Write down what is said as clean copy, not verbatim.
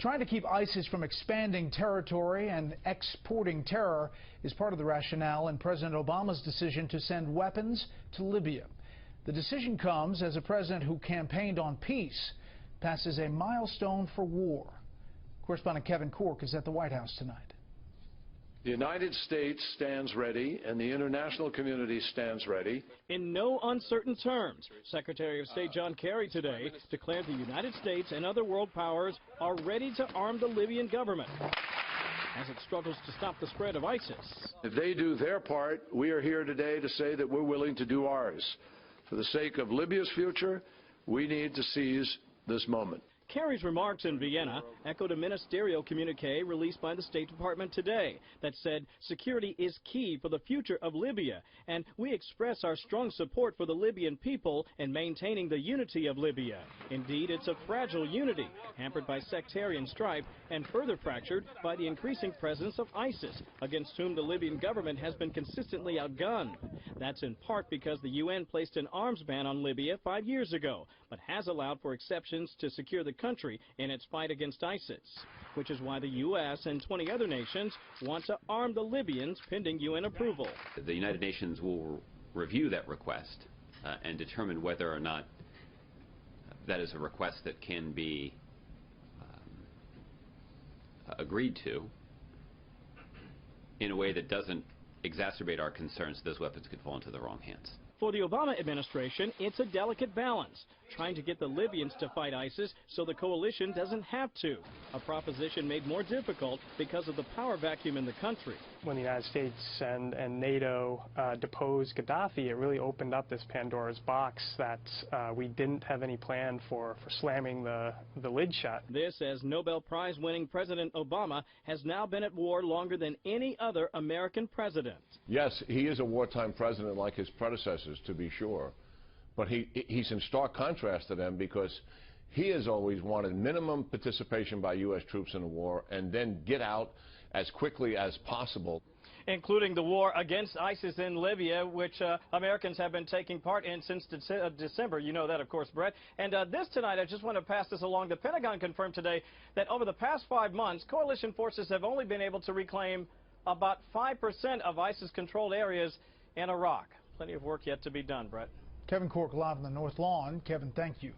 Trying to keep ISIS from expanding territory and exporting terror is part of the rationale in President Obama's decision to send weapons to Libya. The decision comes as a president who campaigned on peace passes a milestone for war. Correspondent Kevin Cork is at the White House tonight. The United States stands ready, and the international community stands ready. In no uncertain terms, Secretary of State John Kerry today declared the United States and other world powers are ready to arm the Libyan government as it struggles to stop the spread of ISIS. If they do their part, we are here today to say that we're willing to do ours. For the sake of Libya's future, we need to seize this moment. Kerry's remarks in Vienna echoed a ministerial communique released by the State Department today that said security is key for the future of Libya, and we express our strong support for the Libyan people in maintaining the unity of Libya. Indeed, it's a fragile unity, hampered by sectarian strife and further fractured by the increasing presence of ISIS, against whom the Libyan government has been consistently outgunned. That's in part because the UN placed an arms ban on Libya 5 years ago, but has allowed for exceptions to secure the country in its fight against ISIS, which is why the U.S. and 20 other nations want to arm the Libyans pending UN approval. The United Nations will review that request and determine whether or not that is a request that can be agreed to in a way that doesn't exacerbate our concerns that those weapons could fall into the wrong hands. For the Obama administration, it's a delicate balance, trying to get the Libyans to fight ISIS so the coalition doesn't have to, a proposition made more difficult because of the power vacuum in the country. When the United States and NATO deposed Gaddafi, it really opened up this Pandora's box that we didn't have any plan for slamming the lid shut. This as Nobel Prize-winning President Obama has now been at war longer than any other American president. Yes, he is a wartime president like his predecessors, to be sure, but he's in stark contrast to them because he has always wanted minimum participation by U.S. troops in the war and then get out as quickly as possible. Including the war against ISIS in Libya, which Americans have been taking part in since December. You know that, of course, Brett. And this tonight, I just want to pass this along. The Pentagon confirmed today that over the past 5 months, coalition forces have only been able to reclaim about 5% of ISIS-controlled areas in Iraq. Plenty of work yet to be done, Brett. Kevin Cork live on the North Lawn. Kevin, thank you.